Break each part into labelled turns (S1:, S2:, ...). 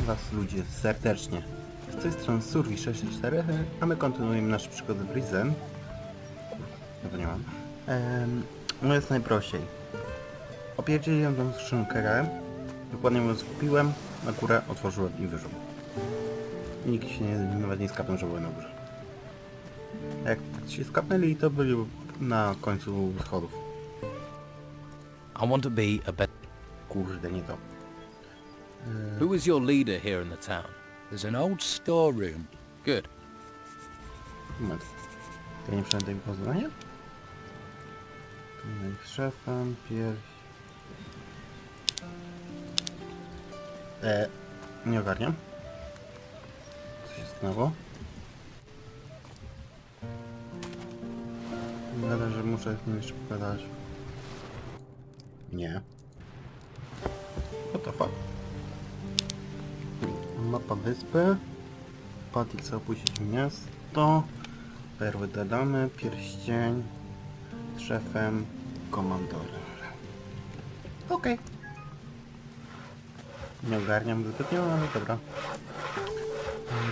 S1: was ludzie serdecznie. Z tej strony Survi64, a my kontynuujemy nasze przygody w Risen. Ja to nie mam. No jest najprościej. Opierdzieliłem tą skrzynkę, dokładnie ją skupiłem, na górę otworzyłem i wyszedł. Nikt się nawet nie skapnął, że były na górze. A jak się skapnęli, to byli na końcu schodów.
S2: I want to be a better...
S1: Kurde, nie to.
S2: Who is your leader here in the town?
S3: There's an old storeroom.
S2: Good.
S1: Moment. Ja nie przejdę mi poznania? Szefem, nie ogarniam. Co się stanęło? Gada, że muszę z nim jeszcze pogadać. Nie. What the fuck? Mapa wyspy. Patty chce opuścić miasto. Perły dodane. Pierścień. Z szefem. Komandorem. Okej. Nie ogarniam zbytnio, ale dobra.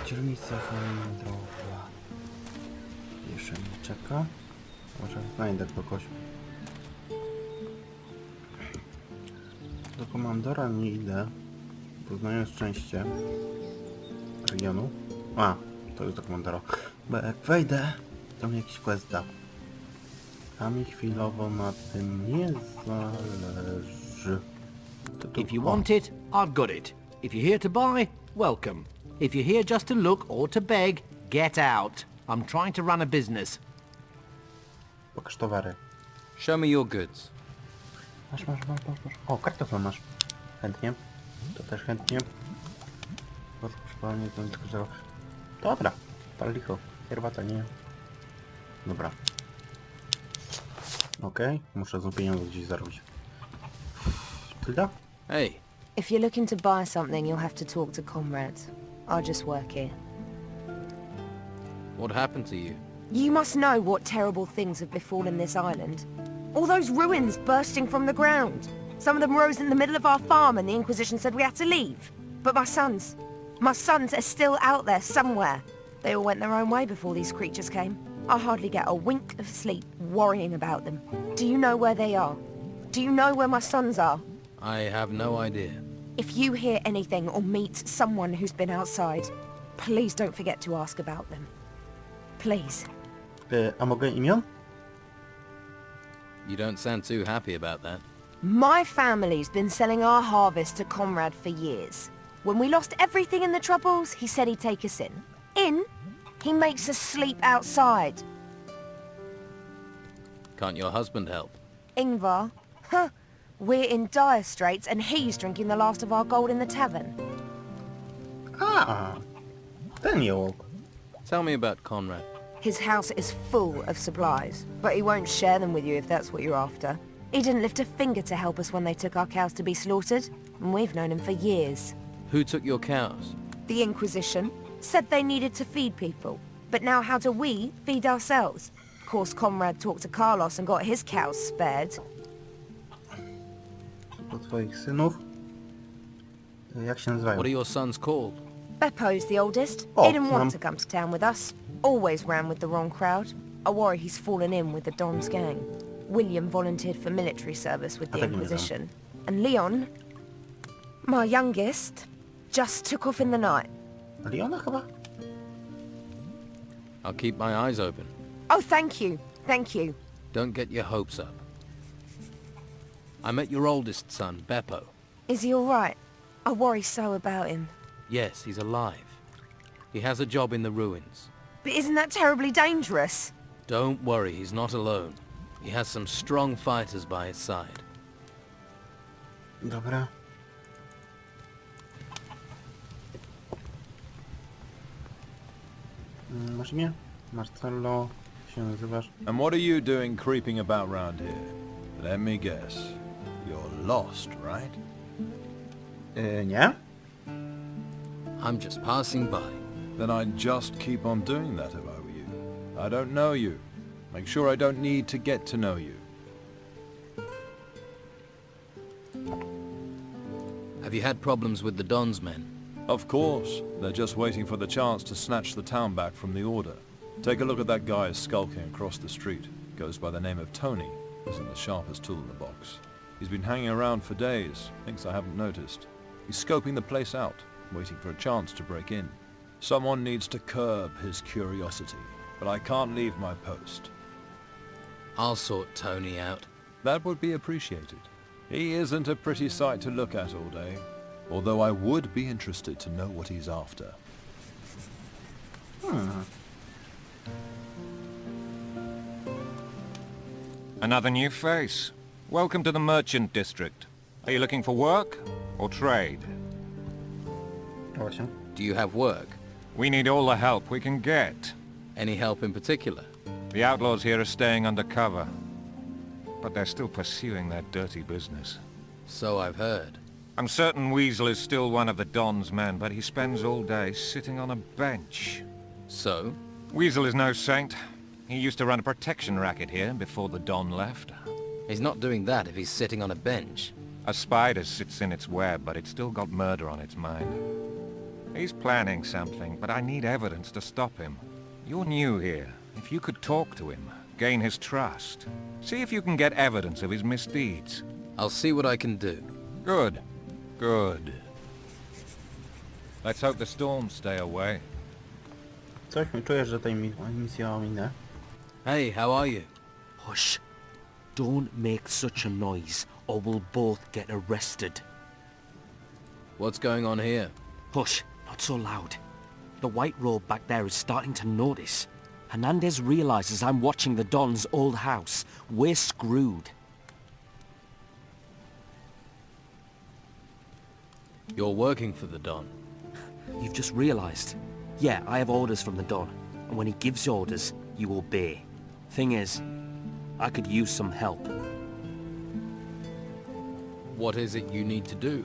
S1: Dzielnica handlowa. Jeszcze mnie czeka. Może znajdę kogoś. Do komandora nie idę. Poznając szczęście regionu. A, to jest do komandora. Bo jak wejdę, to mi jakiś quest da. A mi chwilowo na tym nie zależy.
S3: If you want it, I've got it. If you're here to buy, welcome. If you're here just to look or to beg, get out. I'm trying to run a business.
S1: Pokaż towary.
S2: Show me your goods.
S1: Masz. O, kartofel masz. Chętnie. To też chętnie. Przypomnę, to tylko że... Dobra. Pal licho. Herbata, nie. Dobra. Okej. Muszę z pieniądze gdzieś zarobić. Tylda?
S2: Hey,
S4: If you're looking to buy something, you'll have to talk to comrades. I just work here.
S2: what happened to you?
S4: You must know what terrible things have befallen this island. All those ruins bursting from the ground. Some of them rose in the middle of our farm and the Inquisition said we had to leave. But my sons are still out there somewhere. They all went their own way before these creatures came. I hardly get a wink of sleep worrying about them. Do you know where they are? Do you know where my sons are?
S2: I have no idea.
S4: If you hear anything or meet someone who's been outside, please don't forget to ask about them. Please.
S1: A mogę imion?
S2: You don't sound too happy about that.
S4: My family's been selling our harvest to Conrad for years. When we lost everything in the Troubles, he said he'd take us in. In? He makes us sleep outside.
S2: Can't your husband help?
S4: Ingvar? Huh. We're in dire straits and he's drinking the last of our gold in the tavern.
S1: A, ten jołok.
S2: Tell me about Conrad.
S4: His house is full of supplies, but he won't share them with you if that's what you're after. He didn't lift a finger to help us when they took our cows to be slaughtered, and we've known him for years.
S2: Who took your cows?
S4: The Inquisition said they needed to feed people, but now how do we feed ourselves? Of course, Conrad talked to Carlos and got his cows spared.
S1: Do twoich synów. Jak się nazywają?
S2: What are your sons called?
S4: Beppo's the oldest.
S1: Oh,
S4: He didn't want to come to town with us. Always ran with the wrong crowd. I worry he's fallen in with the Don's gang. William volunteered for military service with the Inquisition. And Leon, my youngest, just took off in the night.
S1: Leona chyba?
S2: I'll keep my eyes open.
S4: Oh, thank you. Thank you.
S2: Don't get your hopes up. I met your oldest son, Beppo.
S4: Is he all right? I worry so about him.
S2: Yes, he's alive. He has a job in the ruins.
S4: But isn't that terribly dangerous?
S2: Don't worry, he's not alone. He has some strong fighters by his side.
S1: Dobra. Masz imię? Marcelo. Jak się nazywasz?
S5: And what are you doing creeping about round here? Let me guess. You're lost, right?
S1: Nie?
S2: I'm just passing by.
S5: Then I'd just keep on doing that if I were you. I don't know you. Make sure I don't need to get to know you.
S2: Have you had problems with the Don's men?
S5: Of course. They're just waiting for the chance to snatch the town back from the Order. Take a look at that guy skulking across the street. Goes by the name of Tony. Isn't the sharpest tool in the box. He's been hanging around for days. Thinks I haven't noticed. He's scoping the place out, waiting for a chance to break in. Someone needs to curb his curiosity, but I can't leave my post.
S2: I'll sort Tony out.
S5: That would be appreciated. He isn't a pretty sight to look at all day, although I would be interested to know what he's after.
S6: Another new face. Welcome to the merchant district. Are you looking for work or trade?
S1: Właśnie.
S2: Do you have work?
S6: We need all the help we can get.
S2: Any help in particular?
S6: The outlaws here are staying undercover, but they're still pursuing their dirty business.
S2: So I've heard.
S6: I'm certain Weasel is still one of the Don's men, but he spends all day sitting on a bench.
S2: So?
S6: Weasel is no saint. He used to run a protection racket here before the Don left.
S2: He's not doing that if he's sitting on a bench.
S6: A spider sits in its web, but it's still got murder on its mind. He's planning something, but I need evidence to stop him. You're new here. If you could talk to him, gain his trust, see if you can get evidence of his misdeeds.
S2: I'll see what I can do.
S6: Good. Good. Let's hope the storms stay away.
S1: Coś mi czujesz, że tej misji ominę.
S2: Hey, how are you?
S7: Hush. Don't make such a noise, or we'll both get arrested.
S2: What's going on here?
S7: Hush, not so loud. The white robe back there is starting to notice. Hernandez realizes I'm watching the Don's old house. We're screwed.
S2: You're working for the Don.
S7: You've just realized. Yeah, I have orders from the Don, and when he gives orders, you obey. Thing is, I could use some help.
S2: What is it you need to do?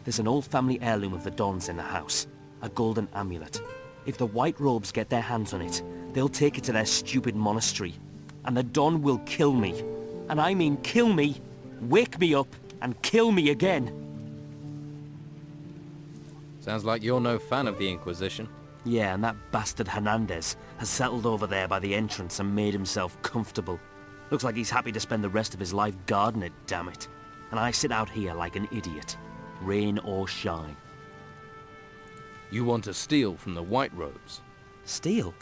S7: There's an old family heirloom of the Don's in the house. A golden amulet. If the white robes get their hands on it, they'll take it to their stupid monastery. And the Don will kill me. And I mean kill me, wake me up, and kill me again.
S2: Sounds like you're no fan of the Inquisition.
S7: Yeah, and that bastard Hernandez has settled over there by the entrance and made himself comfortable. Looks like he's happy to spend the rest of his life guarding it, damn it. And I sit out here like an idiot, rain or shine.
S2: You want to steal from the White Robes?
S7: Steal?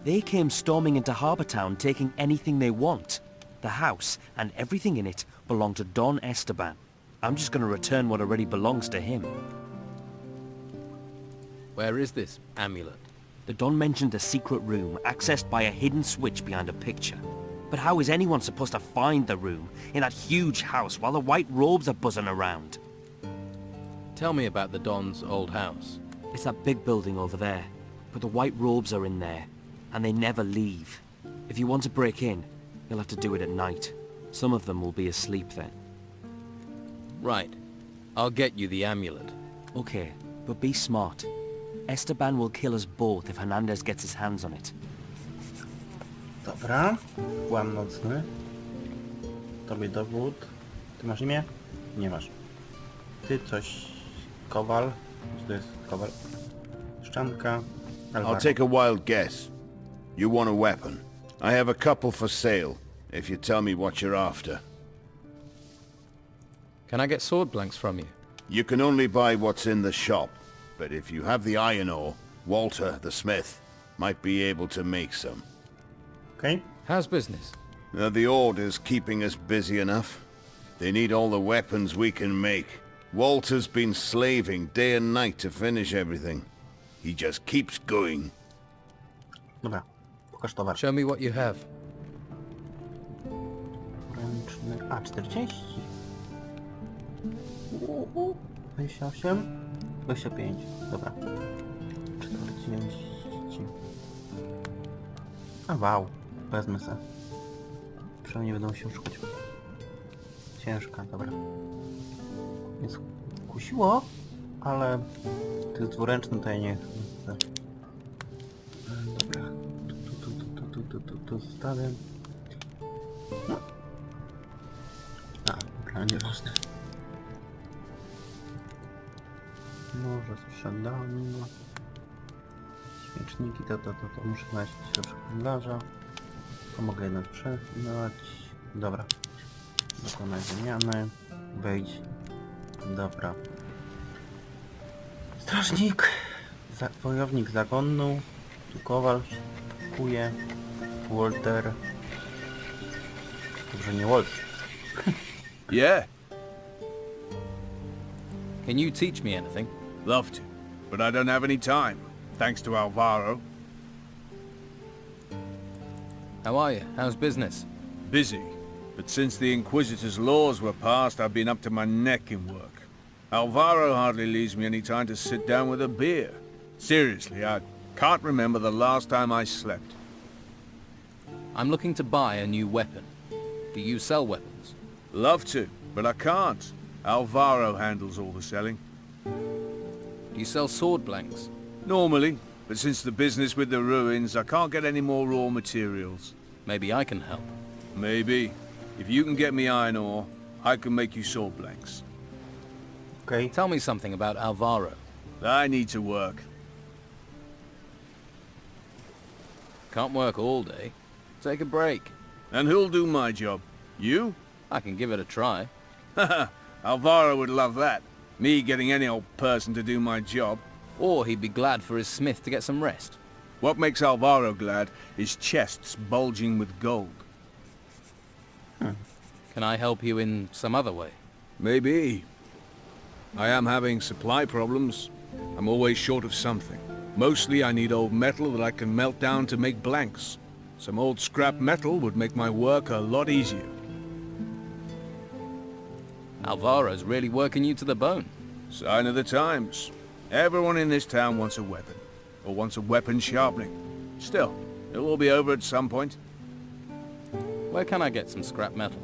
S7: They came storming into Harbour Town taking anything they want. The house and everything in it belong to Don Esteban. I'm just going to return what already belongs to him.
S2: Where is this amulet?
S7: The Don mentioned a secret room accessed by a hidden switch behind a picture. But how is anyone supposed to find the room in that huge house while the white robes are buzzing around?
S2: Tell me about the Don's old house.
S7: It's that big building over there, but the white robes are in there, and they never leave. If you want to break in, you'll have to do it at night. Some of them will be asleep then.
S2: Right. I'll get you the amulet.
S7: Okay, but be smart. Esteban will kill us both if Hernandez gets his hands on it.
S1: Dobra. Łam nocny. Tobie dowód. Ty masz imię? Nie masz. Ty coś... Kowal. Czy to jest kowal? Szczanka.
S8: I'll take a wild guess. You want a weapon. I have a couple for sale, if you tell me what you're after.
S2: Can I get sword blanks from you?
S8: You can only buy what's in the shop, but if you have the iron ore, Walter, the smith, might be able to make some.
S1: Okay.
S2: How's business?
S8: The Order's keeping us busy enough. They need all the weapons we can make. Walter's been slaving day and night to finish everything. He just keeps going.
S1: Dobra. Pokaż towar.
S2: Show me what you have.
S1: Ręczny... A, 40. 28. 25. Dobra. 40. A wow. Wezmę se. Przynajmniej będą się szukać. Ciężka, dobra. Mnie skusiło, ale to jest dwuręczny, to ja nie chcę. Dobra. Tu zostawię. No. A, dobra, nieważne. Może sprzedam. Śmieczniki, to muszę znaleźć lepszego handlarza. To mogę jednak sprzedać. Dobra. Dokonaj wymiany. Wejdź. Dobra. Strażnik. Wojownik zagonu. Tu Kowal. Kuje. Walter. Dobrze, nie Walter.
S5: Yeah,
S2: Can you teach me anything?
S9: Love to, but I don't have any time, thanks to Alvaro.
S2: How are you? How's business?
S9: Busy, but since the Inquisitor's laws were passed, I've been up to my neck in work. Alvaro hardly leaves me any time to sit down with a beer. Seriously, I can't remember the last time I slept.
S2: I'm looking to buy a new weapon. Do you sell weapons?
S9: Love to, but I can't. Alvaro handles all the selling.
S2: Do you sell sword blanks?
S9: Normally, but since the business with the ruins, I can't get any more raw materials.
S2: Maybe I can help.
S9: Maybe. If you can get me iron ore, I can make you sword blanks.
S1: Okay.
S2: Tell me something about Alvaro.
S9: I need to work.
S2: Can't work all day. Take a break.
S9: And who'll do my job? You?
S2: I can give it a try.
S9: Haha, Alvaro would love that. Me getting any old person to do my job.
S2: Or he'd be glad for his smith to get some rest.
S9: What makes Alvaro glad is chests bulging with gold.
S2: Can I help you in some other way?
S9: Maybe. I am having supply problems. I'm always short of something. Mostly I need old metal that I can melt down to make blanks. Some old scrap metal would make my work a lot easier.
S2: Alvaro's really working you to the bone.
S9: Sign of the times. Everyone in this town wants a weapon. Or wants a weapon sharpening. Still, it will be over at some point.
S2: Where can I get some scrap metal?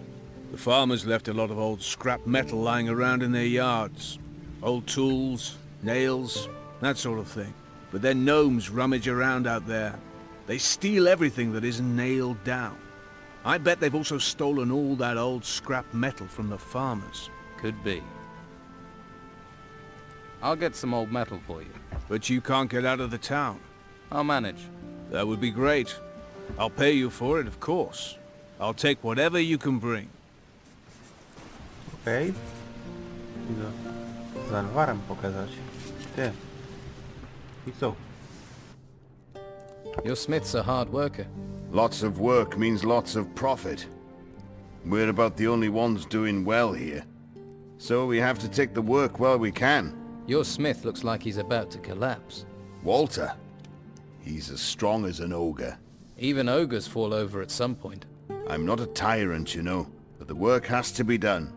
S9: The farmers left a lot of old scrap metal lying around in their yards. Old tools, nails, that sort of thing. But then gnomes rummage around out there. They steal everything that isn't nailed down. I bet they've also stolen all that old scrap metal from the farmers.
S2: Could be. I'll get some old metal for you.
S9: But you can't get out of the town.
S2: I'll manage.
S9: That would be great. I'll pay you for it, of course. I'll take whatever you can bring.
S1: Okej. Idę z Alvarem pokazać. Ty. I co?
S2: Your smith's a hard worker.
S8: Lots of work means lots of profit. We're about the only ones doing well here. So we have to take the work while we can.
S2: Your smith looks like he's about to collapse.
S8: Walter, he's as strong as an ogre.
S2: Even ogres fall over at some point.
S8: I'm not a tyrant, you know, but the work has to be done.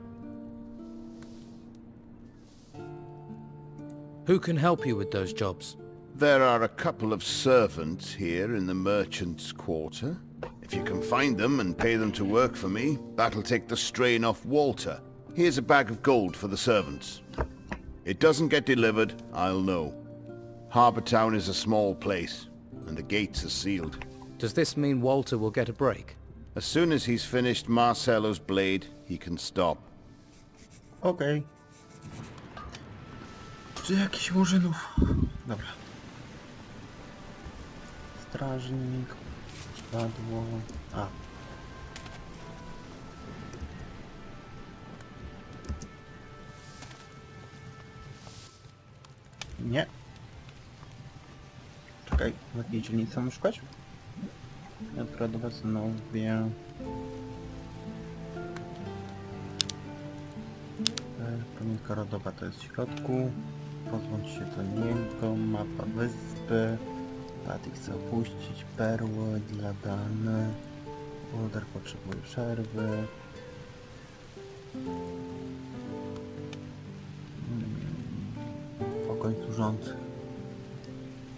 S2: Who can help you with those jobs?
S8: There are a couple of servants here in the merchant's quarter. If you can find them and pay them to work for me, that'll take the strain off Walter. Here's a bag of gold for the servants. It doesn't get delivered, I'll know. Harbour Town is a small place, and the gates are sealed.
S2: Does this mean Walter will get a break?
S8: As soon as he's finished Marcello's blade, he can stop.
S1: Okej. Czy jakiś murzynów? Dobra. Strażnik. Padło. A. Nie. Czekaj, w jakiej dzielnicy mam szukać? Ja teraz znowię. Pamiętka rodowa to jest w środku. Pozbądź się do niego. Mapa wyspy. Patty chce opuścić. Perły dla Dany. Boulder potrzebuje przerwy. Pokoń służących.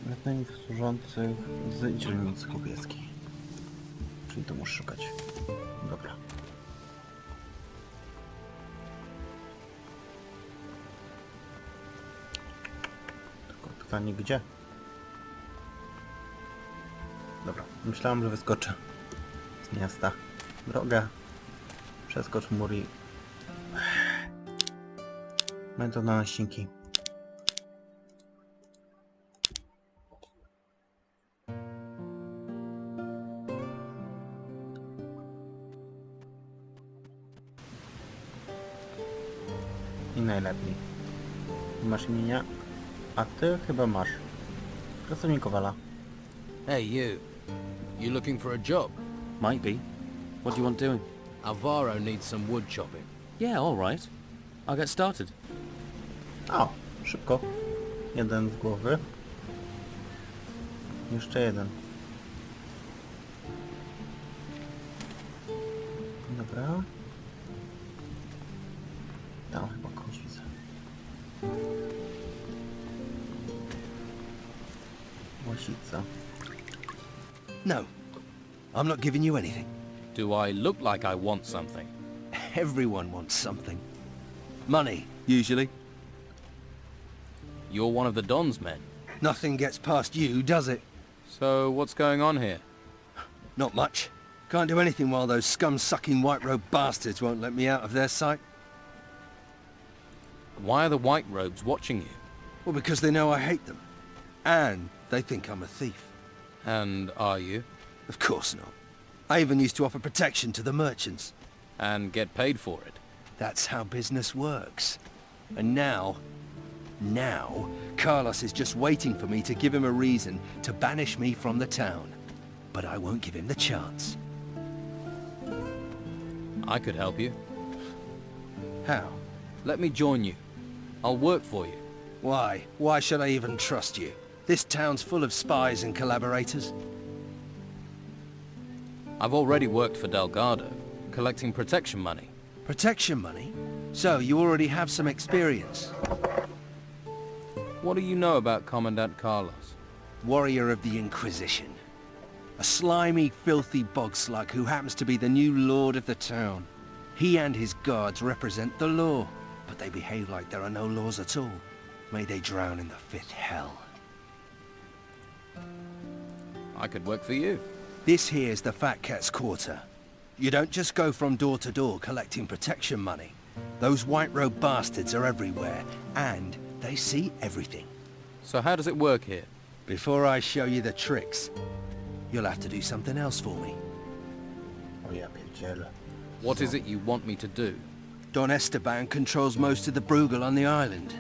S1: Wytnęli służących z dzielnicy kupieckiej. Czyli to muszę szukać. Dobra. Tylko pytanie gdzie? Dobra, myślałem, że wyskoczę z miasta. Droga. Przeskocz mur i... Będą na naścinki. i najlepiej. Nie masz imienia? A ty chyba masz. Pracownik Kowala.
S2: Hey, you. You looking for a job?
S7: Might be. What do you want doing?
S2: Alvaro needs some wood chopping.
S7: Yeah, all right. I'll get started.
S1: O, szybko. Jeden z głowy. Jeszcze jeden. Dobra. Tam chyba kogoś widzę. Łasica.
S10: No. I'm not giving you anything.
S2: Do I look like I want something?
S10: Everyone wants something. Money, usually.
S2: You're one of the Don's men.
S10: Nothing gets past you, does it?
S2: So what's going on here?
S10: Not much. Can't do anything while those scum-sucking white-robed bastards won't let me out of their sight.
S2: Why are the white robes watching you?
S10: Well, because they know I hate them. And they think I'm a thief.
S2: And are you?
S10: Of course not. I even used to offer protection to the merchants.
S2: And get paid for it?
S10: That's how business works. And now, Carlos is just waiting for me to give him a reason to banish me from the town. But I won't give him the chance.
S2: I could help you.
S10: How?
S2: Let me join you. I'll work for you.
S10: Why? Why should I even trust you? This town's full of spies and collaborators.
S2: I've already worked for Delgado, collecting protection money.
S10: Protection money? So, you already have some experience.
S2: What do you know about Commandant Carlos?
S10: Warrior of the Inquisition. A slimy, filthy bog slug who happens to be the new lord of the town. He and his guards represent the law, but they behave like there are no laws at all. May they drown in the fifth hell.
S2: I could work for you.
S10: This here's the Fat Cat's Quarter. You don't just go from door to door collecting protection money. Those white-robed bastards are everywhere, and they see everything.
S2: So how does it work here?
S10: Before I show you the tricks, you'll have to do something else for me.
S1: O ja pierdzielę.
S2: What is it you want me to do?
S10: Don Esteban controls most of the Bruegel on the island.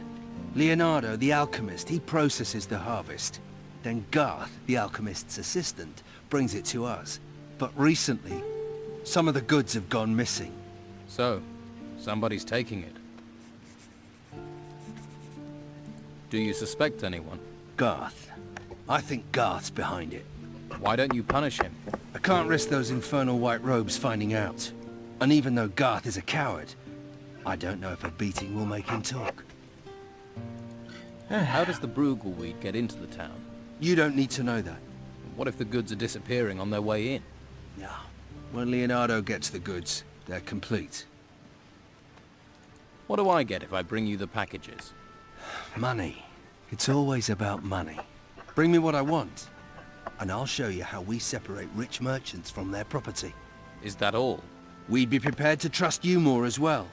S10: Leonardo, the alchemist, he processes the harvest. Then Garth, the alchemist's assistant, brings it to us. But recently, some of the goods have gone missing.
S2: So, somebody's taking it. Do you suspect anyone?
S10: Garth. I think Garth's behind it.
S2: Why don't you punish him?
S10: I can't risk those infernal white robes finding out. And even though Garth is a coward, I don't know if a beating will make him talk.
S2: How does the Bruegel weed get into the town?
S10: You don't need to know that.
S2: What if the goods are disappearing on their way in?
S10: No. When Leonardo gets the goods, they're complete.
S2: What do I get if I bring you the packages?
S10: Money. It's always about money. Bring me what I want, and I'll show you how we separate rich merchants from their property.
S2: Is that all?
S10: We'd be prepared to trust you more as well.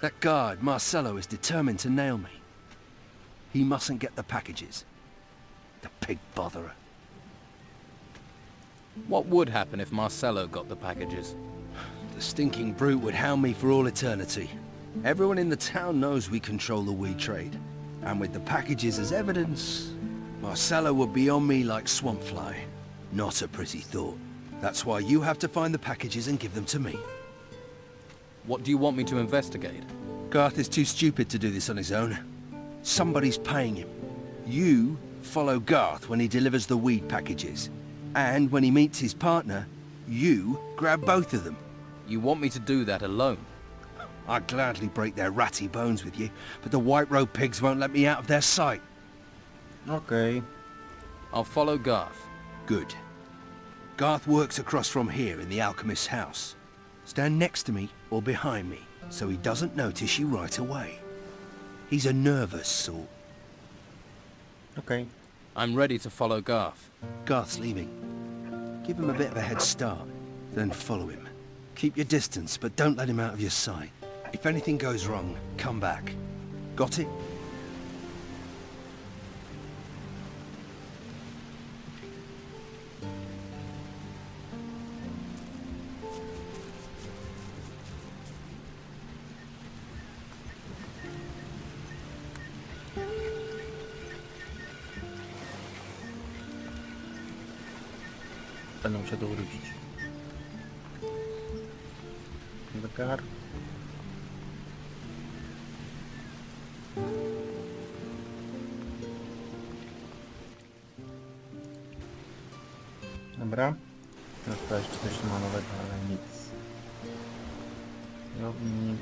S10: That guard, Marcelo, is determined to nail me. He mustn't get the packages. The pig botherer.
S2: What would happen if Marcelo got the packages?
S10: The stinking brute would hound me for all eternity. Everyone in the town knows we control the weed trade. And with the packages as evidence, Marcelo would be on me like swampfly. Not a pretty thought. That's why you have to find the packages and give them to me.
S2: What do you want me to investigate?
S10: Garth is too stupid to do this on his own. Somebody's paying him. You follow Garth when he delivers the weed packages. And when he meets his partner, you grab both of them.
S2: You want me to do that alone?
S10: I'd gladly break their ratty bones with you, but the white-robed pigs won't let me out of their sight.
S1: Okej.
S2: I'll follow Garth.
S10: Good. Garth works across from here in the alchemist's house. Stand next to me or behind me, so he doesn't notice you right away. He's a nervous sort.
S1: Okej.
S2: I'm ready to follow Garth.
S10: Garth's leaving. Give him a bit of a head start, then follow him. Keep your distance, but don't let him out of your sight. If anything goes wrong, come back. Got it?
S1: Będę musiał to wrócić. Zegar. Dobra. Teraz jeszcze coś ma nowego, ale nic. Jownik.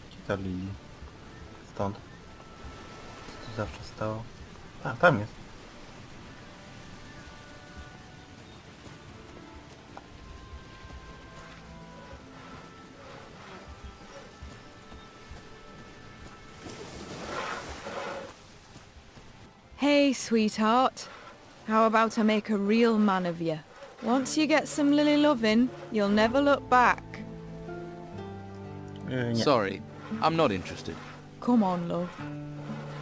S1: Gdzie ta Lili? Stąd. Co tu zawsze stało? A, tam jest.
S11: Hey, sweetheart. How about I make a real man of you? Once you get some lily loving, you'll never look back.
S1: Nie.
S2: Sorry, I'm not interested.
S11: Come on, love.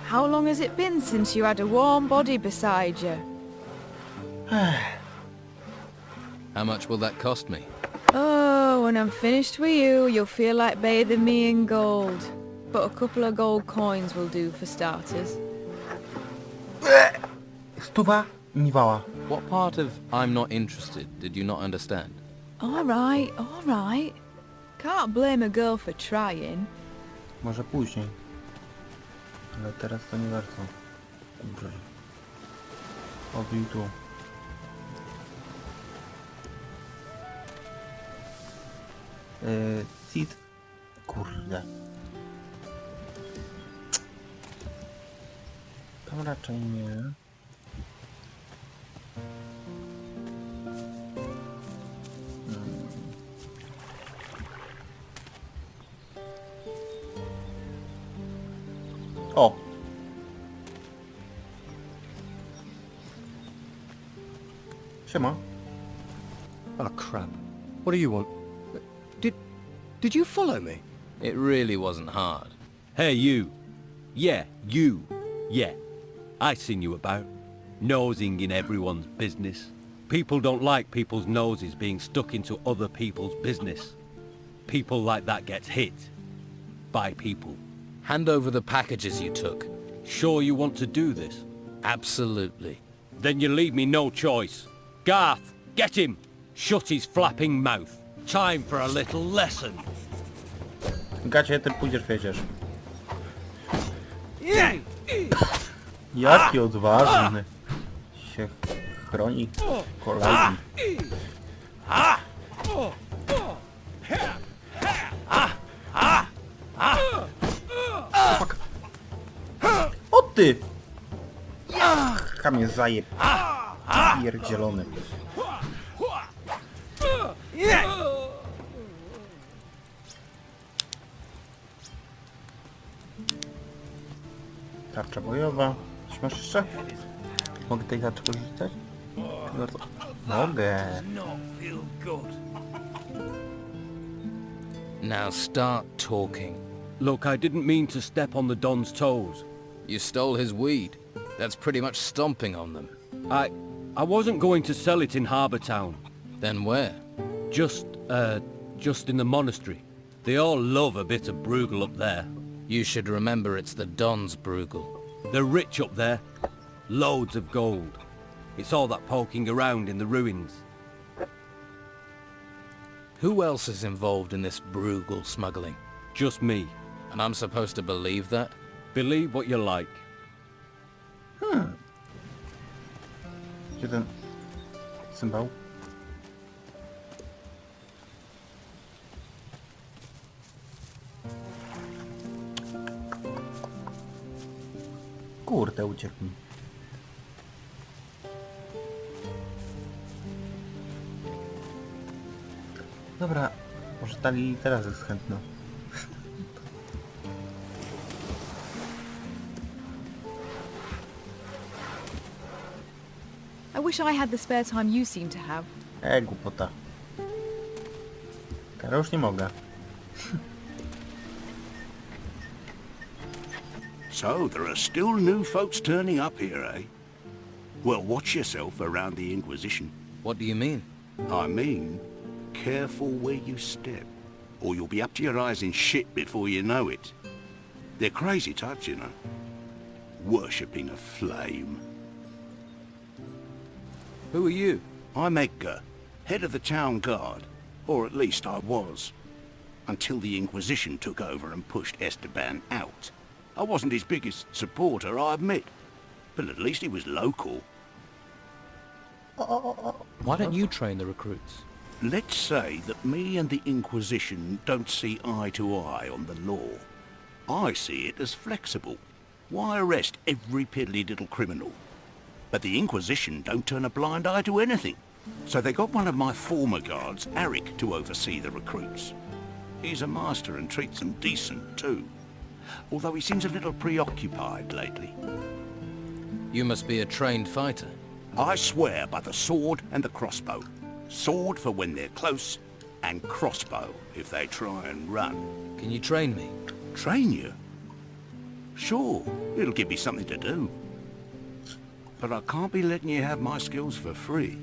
S11: How long has it been since you had a warm body beside you?
S2: How much will that cost me?
S11: Oh, when I'm finished with you, you'll feel like bathing me in gold. But a couple of gold coins will do for starters.
S1: Stuwa niwała.
S2: What part of I'm not interested did you not understand?
S11: All right. Can't blame a girl for trying.
S1: Może później. Ale teraz to nie warto. Dobrze. Obij tu. Cid. Kurde. Tam raczej nie. O! Siema.
S10: Oh, crap. What do you want? Did you follow me?
S2: It really wasn't hard.
S12: Hey, you. Yeah, you. Yeah. I seen you about. Nosing in everyone's business. People don't like people's noses being stuck into other people's business. People like that gets hit. By people.
S2: Hand over the packages you took.
S12: Sure you want to do this?
S2: Absolutely.
S12: Then you leave me no choice. Garth, get him! Shut his flapping mouth. Time for a little lesson.
S1: Gacie, ty pójdziesz, wiedziesz. Jaki odważny. Się chroni kolegi. Fuck. O ty! Kamień zajeb. Pierdzielony. Tarcza bojowa. Coś masz jeszcze? Mogę tej tarczy korzystać? Bardzo. Mogę.
S2: Now start talking.
S12: Look, I didn't mean to step on the Don's toes.
S2: You stole his weed. That's pretty much stomping on them.
S12: I wasn't going to sell it in Harbour Town.
S2: Then where?
S12: Just in the monastery. They all love a bit of Bruegel up there.
S2: You should remember it's the Don's Bruegel.
S12: They're rich up there. Loads of gold. It's all that poking around in the ruins.
S2: Who else is involved in this Bruegel smuggling?
S12: Just me.
S2: And I'm supposed to believe that?
S12: Believe what you like.
S1: Gdzie ten symbol? Kurde, uciekł mi. Dobra, może Tali teraz jest chętna.
S11: I wish I had the spare time you seem to have.
S1: Głupota. Teraz już nie mogę.
S13: So, there are still new folks turning up here, eh? Well, watch yourself around the Inquisition.
S2: What do you mean?
S13: I mean, careful where you step, or you'll be up to your eyes in shit before you know it. They're crazy touch, you know. Worshipping a flame.
S2: Who are you?
S13: I'm Edgar, head of the town guard. Or at least I was. Until the Inquisition took over and pushed Esteban out. I wasn't his biggest supporter, I admit. But at least he was local.
S2: Why don't you train the recruits?
S13: Let's say that me and the Inquisition don't see eye to eye on the law. I see it as flexible. Why arrest every piddly little criminal? But the Inquisition don't turn a blind eye to anything. So they got one of my former guards, Eric, to oversee the recruits. He's a master and treats them decent too. Although he seems a little preoccupied lately.
S2: You must be a trained fighter.
S13: I swear by the sword and the crossbow. Sword for when they're close, and crossbow if they try and run.
S2: Can you train me?
S13: Train you? Sure, it'll give me something to do. But I can't be letting you have my skills for free.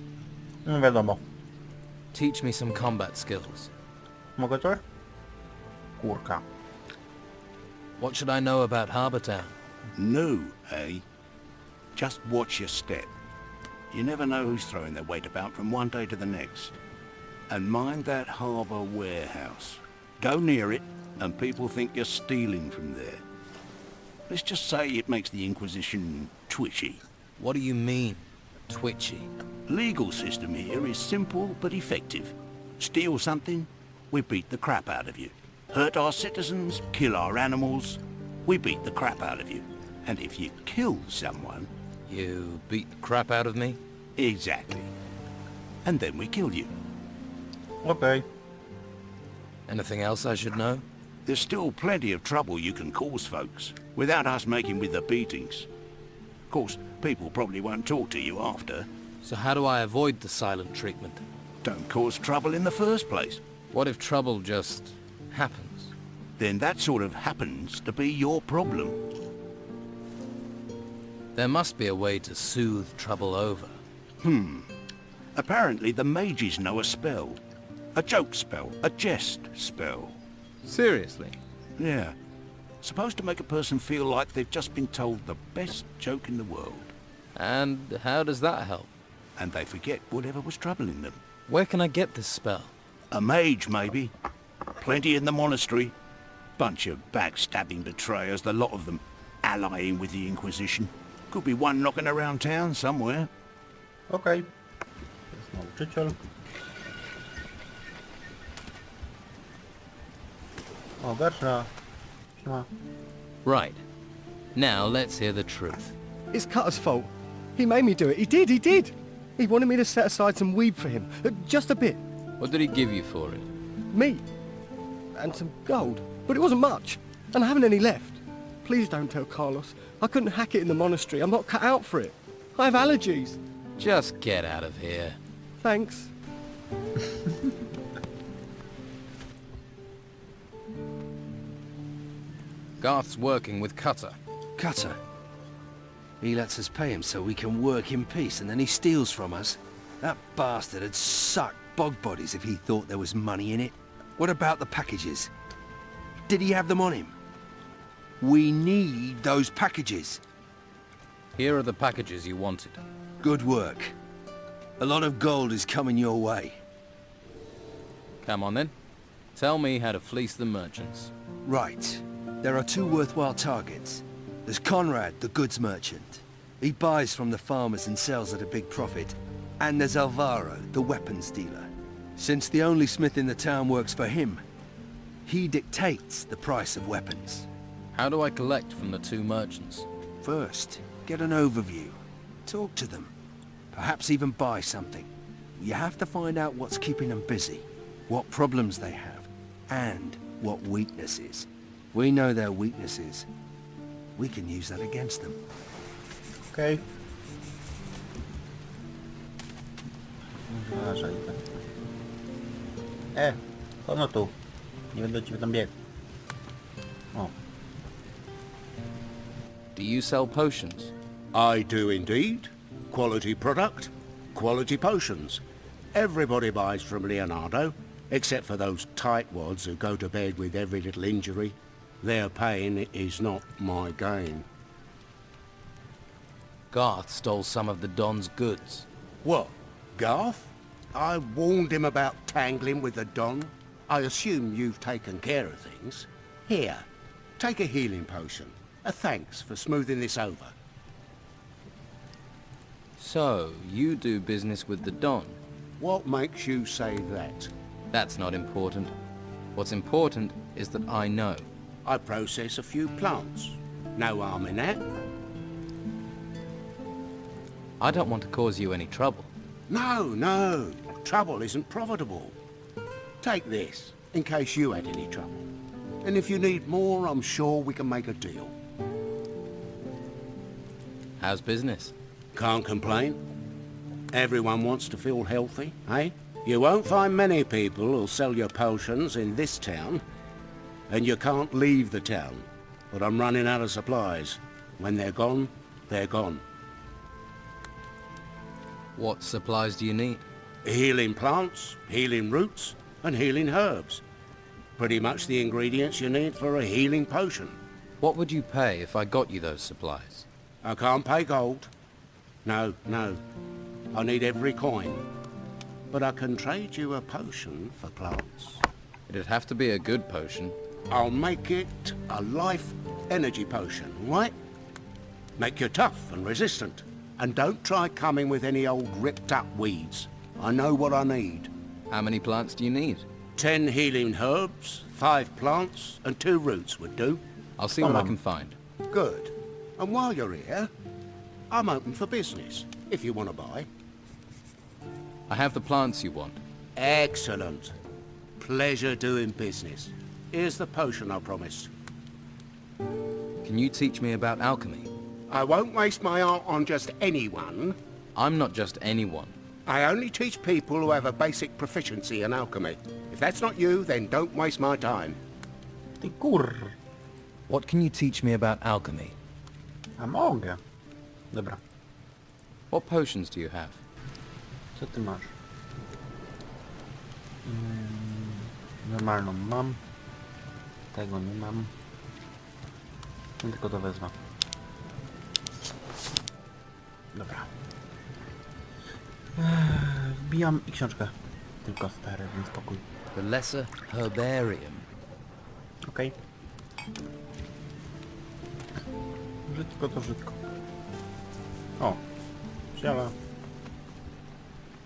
S1: No wiadomo.
S2: Teach me some combat skills.
S1: Mogę to? Kurka.
S2: What should I know about Harbour Town?
S13: No, eh? Just watch your step. You never know who's throwing their weight about from one day to the next. And mind that harbour warehouse. Go near it, and people think you're stealing from there. Let's just say it makes the Inquisition twitchy.
S2: What do you mean, twitchy?
S13: Legal system here is simple but effective. Steal something, we beat the crap out of you. Hurt our citizens, kill our animals, we beat the crap out of you. And if you kill someone...
S2: You beat the crap out of me?
S13: Exactly. And then we kill you.
S1: Okay.
S2: Anything else I should know?
S13: There's still plenty of trouble you can cause folks, without us making with the beatings. Of course, people probably won't talk to you after.
S2: So how do I avoid the silent treatment?
S13: Don't cause trouble in the first place.
S2: What if trouble just happens?
S13: Then that sort of happens to be your problem.
S2: There must be a way to soothe trouble over.
S13: Apparently the mages know a spell. A joke spell, a jest spell.
S2: Seriously?
S13: Yeah. Supposed to make a person feel like they've just been told the best joke in the world.
S2: And how does that help?
S13: And they forget whatever was troubling them.
S2: Where can I get this spell?
S13: A mage, maybe. Plenty in the monastery. Bunch of backstabbing betrayers, the lot of them allying with the Inquisition. Could be one knocking around town somewhere.
S1: Okay. To jest nauczyciel. O, Gersha. Siema.
S2: Right. Now let's hear the truth.
S14: It's Cutter's fault. He made me do it. He did. He wanted me to set aside some weed for him. Just a bit.
S2: What did he give you for it?
S14: Meat. And some gold. But it wasn't much. And I haven't any left. Please don't tell Carlos. I couldn't hack it in the monastery. I'm not cut out for it. I have allergies.
S2: Just get out of here.
S14: Thanks.
S2: Garth's working with Cutter.
S10: Cutter? He lets us pay him so we can work in peace, and then he steals from us. That bastard had sucked bog bodies if he thought there was money in it. What about the packages? Did he have them on him? We need those packages.
S2: Here are the packages you wanted.
S10: Good work. A lot of gold is coming your way.
S2: Come on then. Tell me how to fleece the merchants.
S10: Right. There are two worthwhile targets. There's Conrad, the goods merchant. He buys from the farmers and sells at a big profit. And there's Alvaro, the weapons dealer. Since the only smith in the town works for him, he dictates the price of weapons.
S2: How do I collect from the two merchants?
S10: First, get an overview. Talk to them. Perhaps even buy something. You have to find out what's keeping them busy, what problems they have, and what weaknesses. We know their weaknesses. We can use that against them.
S1: Okay. Uważaj. Ono tu. Nie będę ci tam biegł. O.
S2: Do you sell potions?
S13: I do indeed. Quality product, quality potions. Everybody buys from Leonardo, except for those tightwads who go to bed with every little injury. Their pain is not my gain.
S2: Garth stole some of the Don's goods.
S13: What, Garth? I warned him about tangling with the Don. I assume you've taken care of things. Here, take a healing potion. A thanks for smoothing this over.
S2: So, you do business with the Don?
S13: What makes you say that?
S2: That's not important. What's important is that I know.
S13: I process a few plants. No harm in that.
S2: I don't want to cause you any trouble.
S13: No. Trouble isn't profitable. Take this, in case you had any trouble. And if you need more, I'm sure we can make a deal.
S2: How's business?
S13: Can't complain. Everyone wants to feel healthy, eh? You won't find many people who'll sell your potions in this town. And you can't leave the town. But I'm running out of supplies. When they're gone, they're gone.
S2: What supplies do you need?
S13: Healing plants, healing roots, and healing herbs. Pretty much the ingredients you need for a healing potion.
S2: What would you pay if I got you those supplies?
S13: I can't pay gold. No. I need every coin. But I can trade you a potion for plants.
S2: It'd have to be a good potion.
S13: I'll make it a life energy potion, right? Make you tough and resistant. And don't try coming with any old ripped up weeds. I know what I need.
S2: How many plants do you need?
S13: 10 healing herbs, 5 plants, and 2 roots would do.
S2: I'll see what I can find.
S13: Good. And while you're here, I'm open for business, if you want to buy.
S2: I have the plants you want.
S13: Excellent. Pleasure doing business. Here's the potion I promised.
S2: Can you teach me about alchemy?
S13: I won't waste my art on just anyone.
S2: I'm not just anyone.
S13: I only teach people who have a basic proficiency in alchemy. If that's not you, then don't waste my time.
S2: What can you teach me about alchemy?
S1: A mogę. Dobra.
S2: What potions do you have?
S1: Co ty masz? Normalną mam. Tego nie mam. Tylko to wezmę. Dobra. Wbijam i książkę. Tylko stary, więc spokój.
S2: The Lesser Herbarium.
S1: Okej. Brzydko to brzydko. O. Wzięła.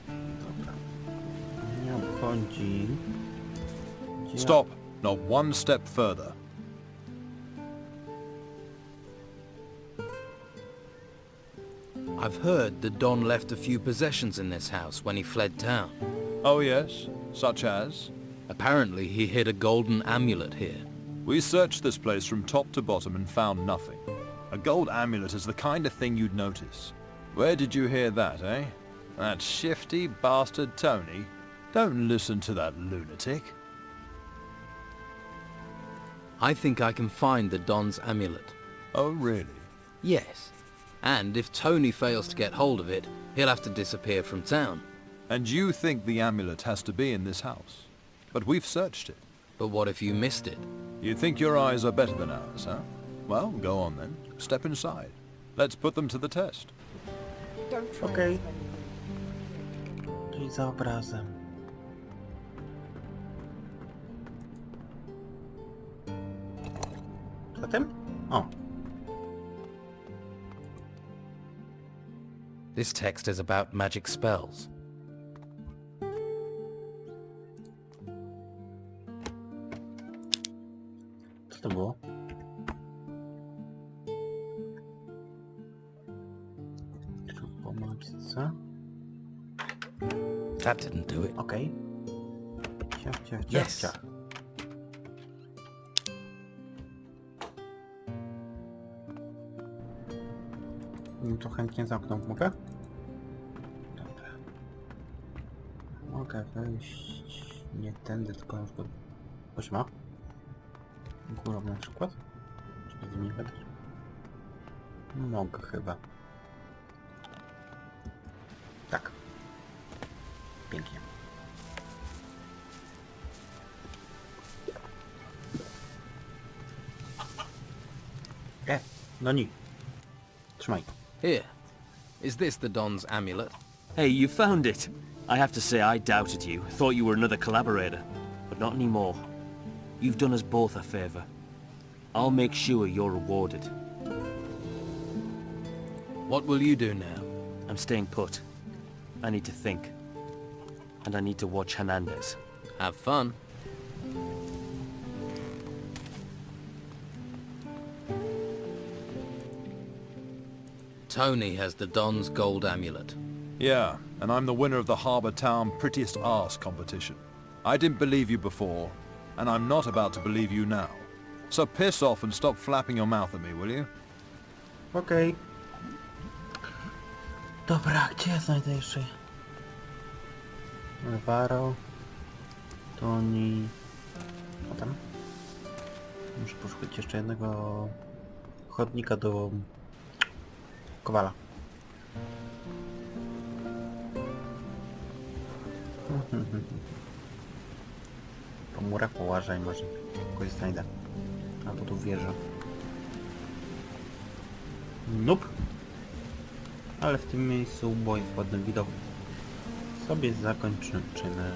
S1: Dobra. Nie obchodzi. Gdzie...
S5: Stop! Not one step further.
S2: I've heard the Don left a few possessions in this house when he fled town.
S5: Oh yes? Such as?
S2: Apparently he hid a golden amulet here.
S5: We searched this place from top to bottom and found nothing. A gold amulet is the kind of thing you'd notice. Where did you hear that, eh? That shifty bastard Tony? Don't listen to that lunatic.
S2: I think I can find the Don's amulet.
S5: Oh really?
S2: Yes. And if Tony fails to get hold of it, he'll have to disappear from town.
S5: And you think the amulet has to be in this house? But we've searched it.
S2: But what if you missed it?
S5: You think your eyes are better than ours, huh? Well, go on then. Step inside. Let's put them to the test.
S1: Okej. Czyli za obrazem. Zatem? O.
S2: This text is about magic spells.
S1: Co to było? Po magice.
S2: That didn't do it.
S1: Okej.
S2: Yes.
S1: To chętnie zamknąć mogę? Dobra. Mogę wejść nie tędy, tylko na przykład... Posiema? Górą na przykład? Czy bez mnie też? Mogę chyba. Tak. Pięknie. No nie. Trzymaj.
S2: Here. Is this the Don's amulet?
S7: Hey, you found it. I have to say I doubted you. Thought you were another collaborator. But not anymore. You've done us both a favor. I'll make sure you're rewarded.
S2: What will you do now?
S7: I'm staying put. I need to think. And I need to watch Hernandez.
S2: Have fun. Tony has the Don's gold amulet.
S5: Yeah, and I'm the winner of the Harbour Town Prettiest Arse competition. I didn't believe you before, and I'm not about to believe you now. So piss off and stop flapping your mouth at me, will you?
S1: Okej. Dobra, gdzie ja znajdę jeszcze? Alvaro. Toni. A tam? Muszę poszukać jeszcze jednego chodnika do Kowala. Po murach połażę i może kogoś znajdę. Albo tu wieżę. Nope. Ale w tym miejscu, bo jest ładny widok, sobie zakończymy